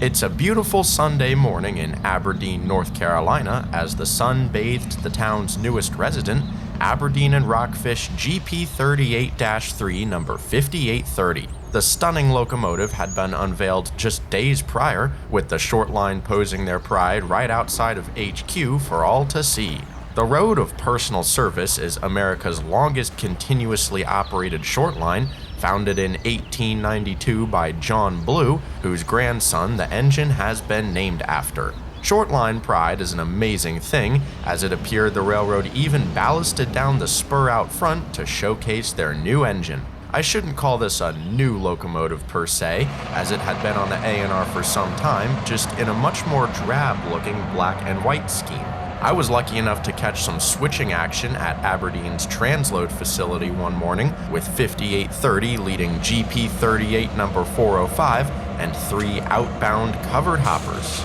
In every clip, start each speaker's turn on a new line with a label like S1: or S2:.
S1: It's a beautiful Sunday morning in Aberdeen, North Carolina, as the sun bathed the town's newest resident, Aberdeen and Rockfish GP38-3 number 5830. The stunning locomotive had been unveiled just days prior, with the short line posing their pride right outside of HQ for all to see. The Road of Personal Service is America's longest continuously operated short line, founded in 1892 by John Blue, whose grandson the engine has been named after. Shortline pride is an amazing thing, as it appeared the railroad even ballasted down the spur out front to showcase their new engine. I shouldn't call this a new locomotive per se, as it had been on the A&R for some time, just in a much more drab-looking black and white scheme. I was lucky enough to catch some switching action at Aberdeen's transload facility one morning, with 5830 leading GP38 number 405 and 3 outbound covered hoppers.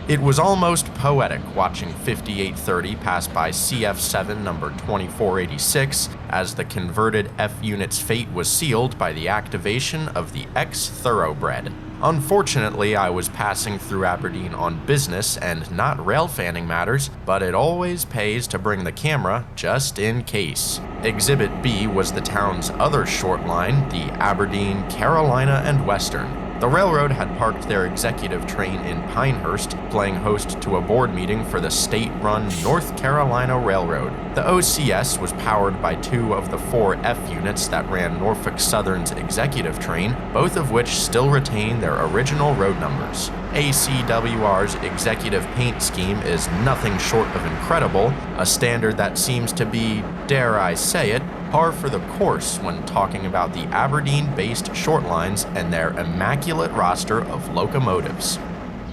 S1: It was almost poetic watching 5830 pass by CF7 number 2486 as the converted F unit's fate was sealed by the activation of the X Thoroughbred. Unfortunately, I was passing through Aberdeen on business and not rail fanning matters, but it always pays to bring the camera just in case. Exhibit B was the town's other short line, the Aberdeen, Carolina and Western. The railroad had parked their executive train in Pinehurst, playing host to a board meeting for the state-run North Carolina Railroad. The OCS was powered by 2 of the 4 F units that ran Norfolk Southern's executive train, both of which still retain their original road numbers. ACWR's executive paint scheme is nothing short of incredible, a standard that seems to be, dare I say it, par for the course when talking about the Aberdeen-based short lines and their immaculate roster of locomotives.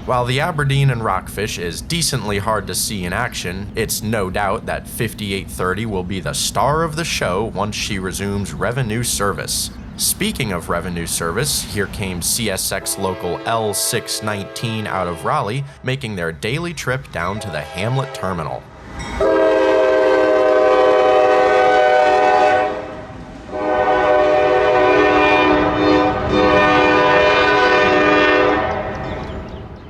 S1: While the Aberdeen and Rockfish is decently hard to see in action, it's no doubt that 5830 will be the star of the show once she resumes revenue service. Speaking of revenue service, here came CSX local L619 out of Raleigh, making their daily trip down to the Hamlet Terminal.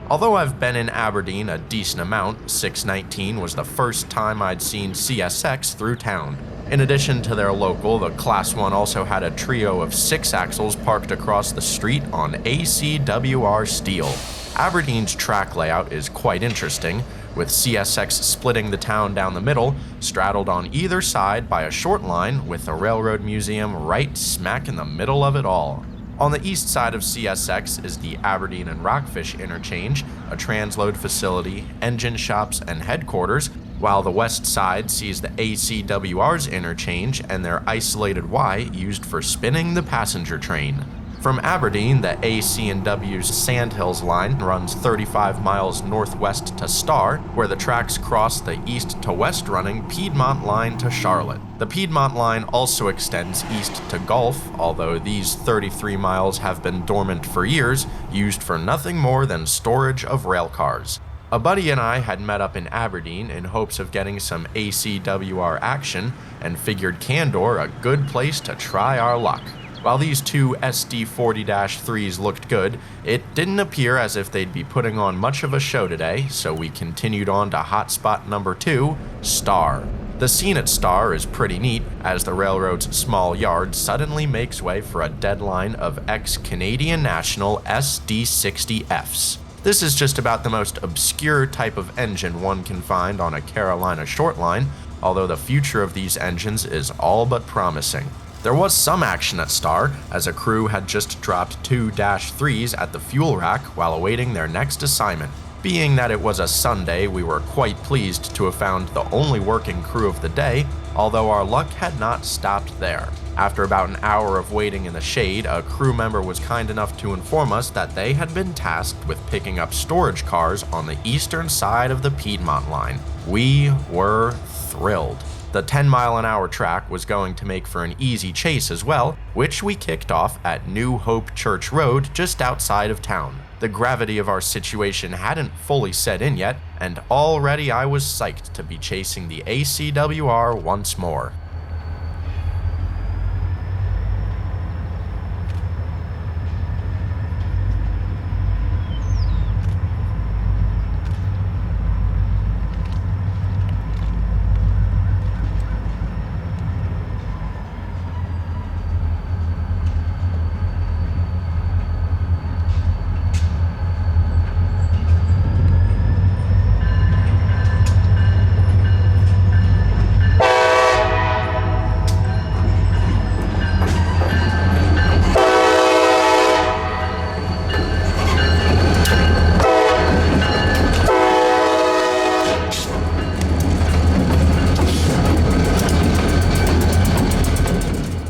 S1: Although I've been in Aberdeen a decent amount, 619 was the first time I'd seen CSX through town. In addition to their local, the Class 1 also had a trio of 6 axles parked across the street on ACWR steel. Aberdeen's track layout is quite interesting, with CSX splitting the town down the middle, straddled on either side by a short line with the Railroad Museum right smack in the middle of it all. On the east side of CSX is the Aberdeen and Rockfish interchange, a transload facility, engine shops, and headquarters, while the west side sees the ACWR's interchange and their isolated Y used for spinning the passenger train. From Aberdeen, the AC&W's Sandhills line runs 35 miles northwest to Star, where the tracks cross the east to west running Piedmont line to Charlotte. The Piedmont line also extends east to Gulf, although these 33 miles have been dormant for years, used for nothing more than storage of railcars. A buddy and I had met up in Aberdeen in hopes of getting some ACWR action, and figured Candor a good place to try our luck. While these 2 SD40-3s looked good, it didn't appear as if they'd be putting on much of a show today, so we continued on to hotspot number 2, Star. The scene at Star is pretty neat, as the railroad's small yard suddenly makes way for a deadline of ex-Canadian National SD60Fs. This is just about the most obscure type of engine one can find on a Carolina short line, although the future of these engines is all but promising. There was some action at Star, as a crew had just dropped two Dash 3s at the fuel rack while awaiting their next assignment. Being that it was a Sunday, we were quite pleased to have found the only working crew of the day, although our luck had not stopped there. After about an hour of waiting in the shade, a crew member was kind enough to inform us that they had been tasked with picking up storage cars on the eastern side of the Piedmont line. We were thrilled. The 10-mile-an-hour track was going to make for an easy chase as well, which we kicked off at New Hope Church Road just outside of town. The gravity of our situation hadn't fully set in yet, and already I was psyched to be chasing the ACWR once more.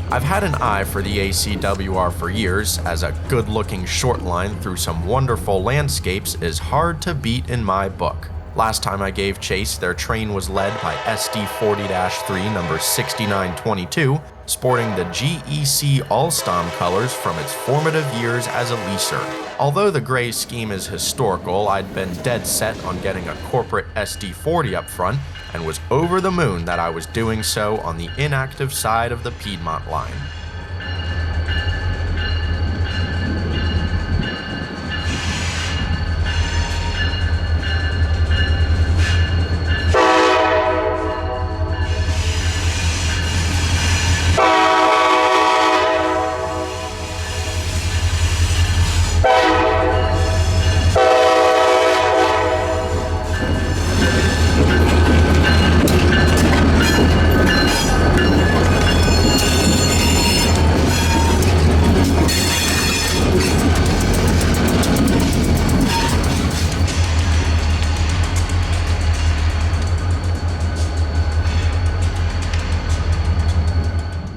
S1: I've had an eye for the ACWR for years, as a good-looking short line through some wonderful landscapes is hard to beat in my book. Last time I gave chase, their train was led by SD40-3 number 6922, sporting the GEC Alstom colors from its formative years as a leaser. Although the gray scheme is historical, I'd been dead set on getting a corporate SD40 up front, and was over the moon that I was doing so on the inactive side of the Piedmont line.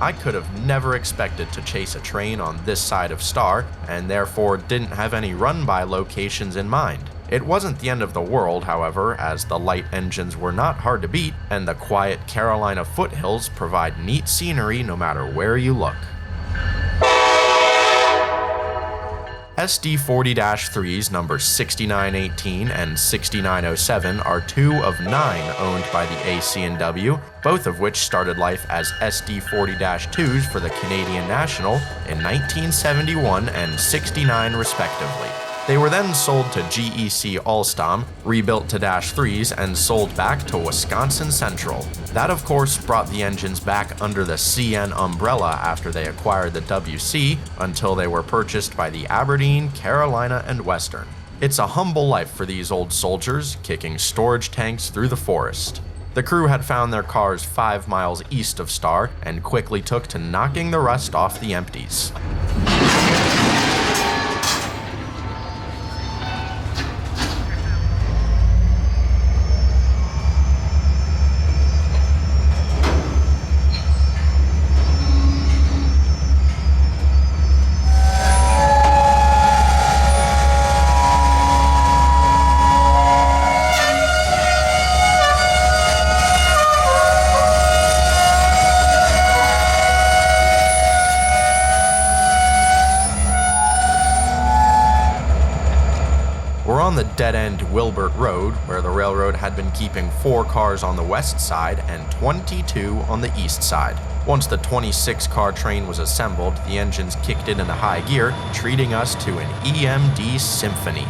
S1: I could have never expected to chase a train on this side of Star, and therefore didn't have any run-by locations in mind. It wasn't the end of the world, however, as the light engines were not hard to beat, and the quiet Carolina foothills provide neat scenery no matter where you look. SD40-3s numbers 6918 and 6907 are two of 9 owned by the ACW, both of which started life as SD40-2s for the Canadian National in 1971 and 69 respectively. They were then sold to GEC Alstom, rebuilt to Dash 3s, and sold back to Wisconsin Central. That of course brought the engines back under the CN umbrella after they acquired the WC, until they were purchased by the Aberdeen, Carolina, and Western. It's a humble life for these old soldiers, kicking storage tanks through the forest. The crew had found their cars 5 miles east of Star, and quickly took to knocking the rust off the empties. We're on the dead-end Wilbert Road, where the railroad had been keeping 4 cars on the west side and 22 on the east side. Once the 26-car train was assembled, the engines kicked it into high gear, treating us to an EMD symphony.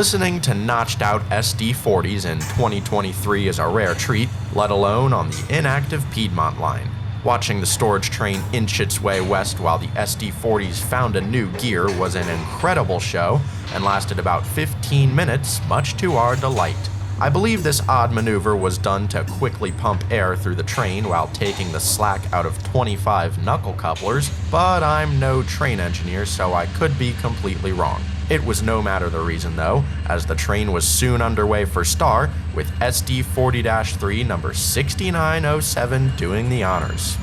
S1: Listening to notched out SD40s in 2023 is a rare treat, let alone on the inactive Piedmont line. Watching the storage train inch its way west while the SD40s found a new gear was an incredible show and lasted about 15 minutes, much to our delight. I believe this odd maneuver was done to quickly pump air through the train while taking the slack out of 25 knuckle couplers, but I'm no train engineer, so I could be completely wrong. It was no matter the reason though, as the train was soon underway for Star, with SD40-3 number 6907 doing the honors.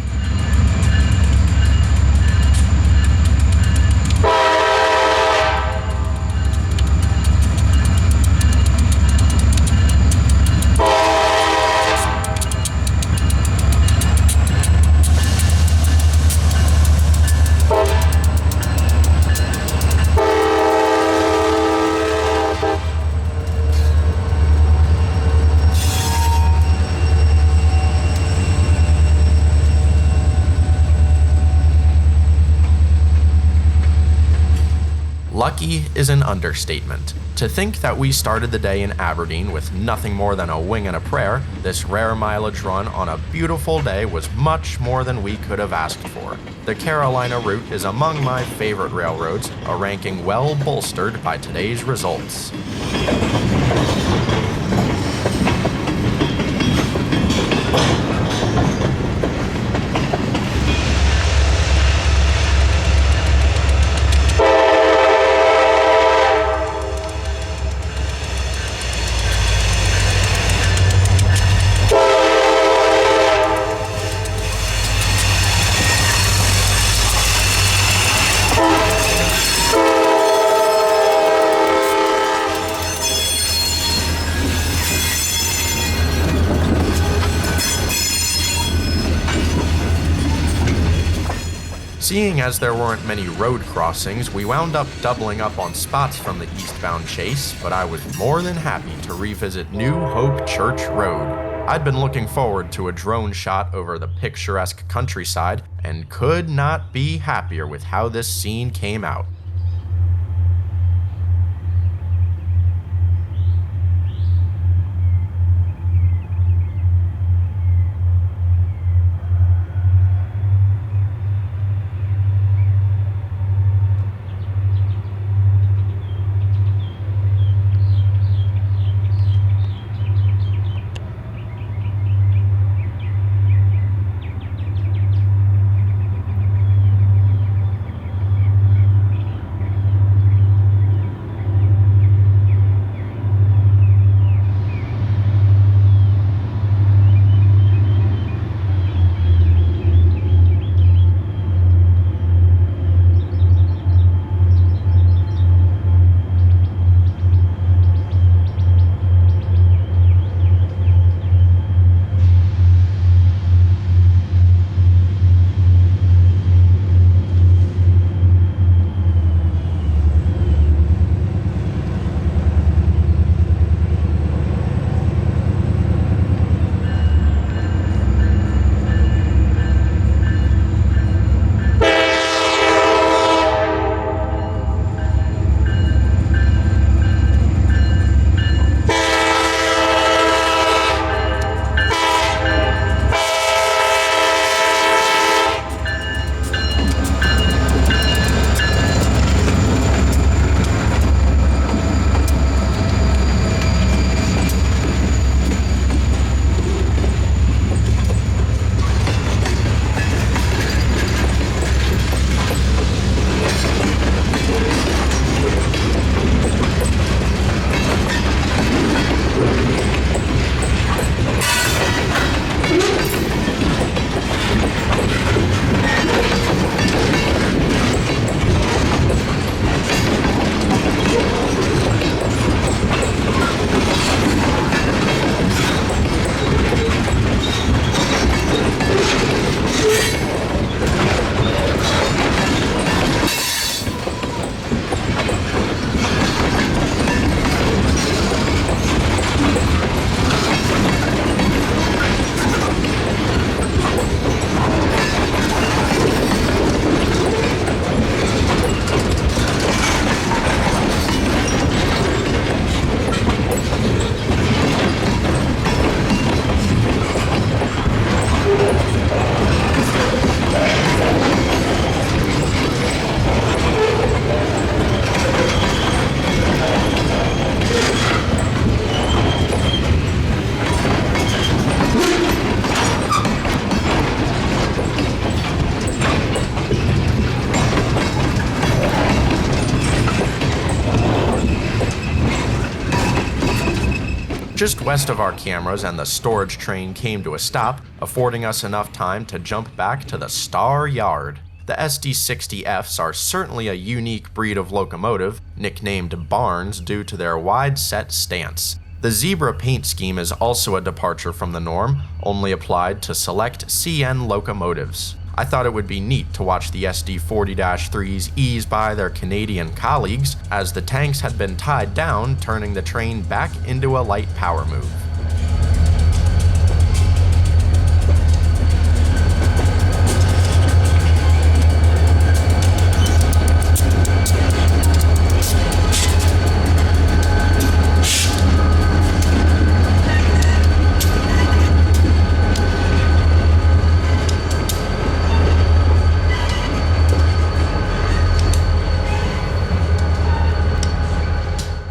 S1: Lucky is an understatement. To think that we started the day in Aberdeen with nothing more than a wing and a prayer, this rare mileage run on a beautiful day was much more than we could have asked for. The Carolina route is among my favorite railroads, a ranking well bolstered by today's results. Seeing as there weren't many road crossings, we wound up doubling up on spots from the eastbound chase, but I was more than happy to revisit New Hope Church Road. I'd been looking forward to a drone shot over the picturesque countryside, and could not be happier with how this scene came out. just west of our cameras, and the storage train came to a stop, affording us enough time to jump back to the Star Yard. The SD60Fs are certainly a unique breed of locomotive, nicknamed barns due to their wide-set stance. The zebra paint scheme is also a departure from the norm, only applied to select CN locomotives. I thought it would be neat to watch the SD40-3s ease by their Canadian colleagues, as the tanks had been tied down, turning the train back into a light power move.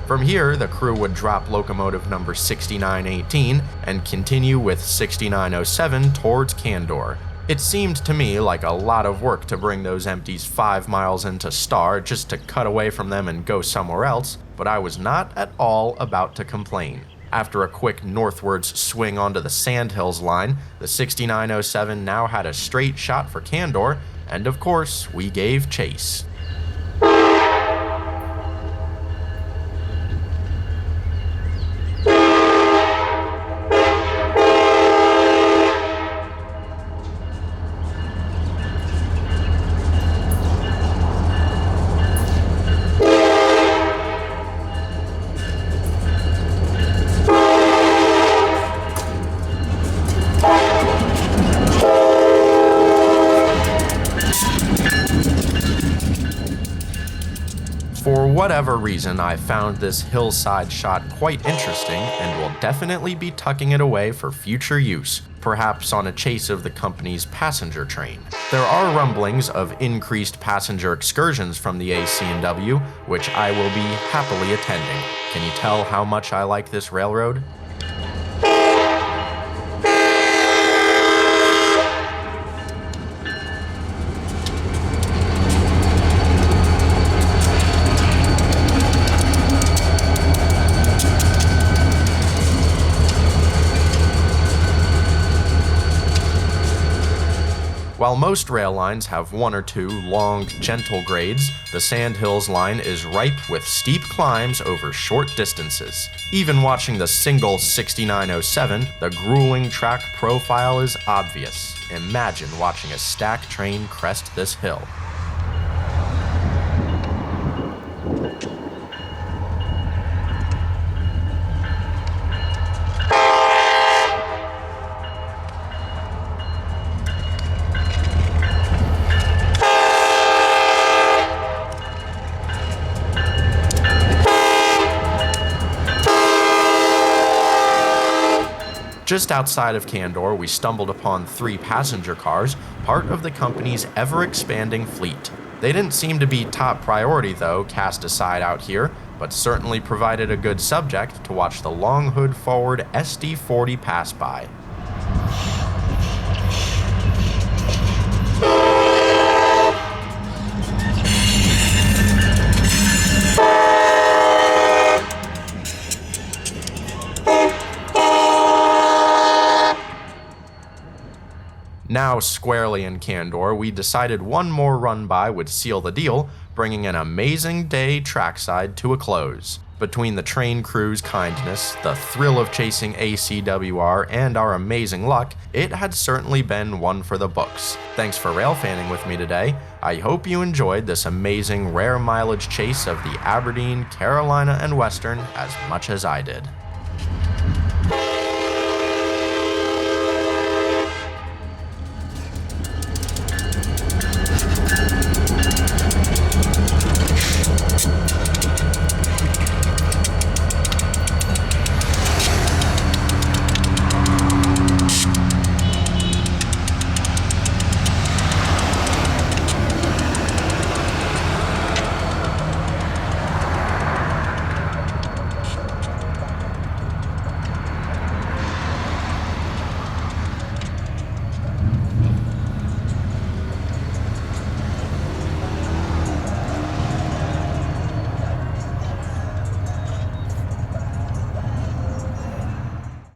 S1: From here, the crew would drop locomotive number 6918 and continue with 6907 towards Candor. It seemed to me like a lot of work to bring those empties 5 miles into Star just to cut away from them and go somewhere else, but I was not at all about to complain. After a quick northwards swing onto the Sandhills line, the 6907 now had a straight shot for Candor, and of course, we gave chase. For whatever reason, I found this hillside shot quite interesting and will definitely be tucking it away for future use, perhaps on a chase of the company's passenger train. There are rumblings of increased passenger excursions from the ACWR, which I will be happily attending. Can you tell how much I like this railroad? While most rail lines have one or two long, gentle grades, the Sandhills line is ripe with steep climbs over short distances. Even watching the single 6907, the grueling track profile is obvious. Imagine watching a stack train crest this hill. Just outside of Candor, we stumbled upon 3 passenger cars, part of the company's ever-expanding fleet. They didn't seem to be top priority though, cast aside out here, but certainly provided a good subject to watch the long hood forward SD40 pass by. Now squarely in Candor, we decided one more run-by would seal the deal, bringing an amazing day trackside to a close. Between the train crew's kindness, the thrill of chasing ACWR, and our amazing luck, it had certainly been one for the books. Thanks for railfanning with me today. I hope you enjoyed this amazing rare mileage chase of the Aberdeen, Carolina, and Western as much as I did.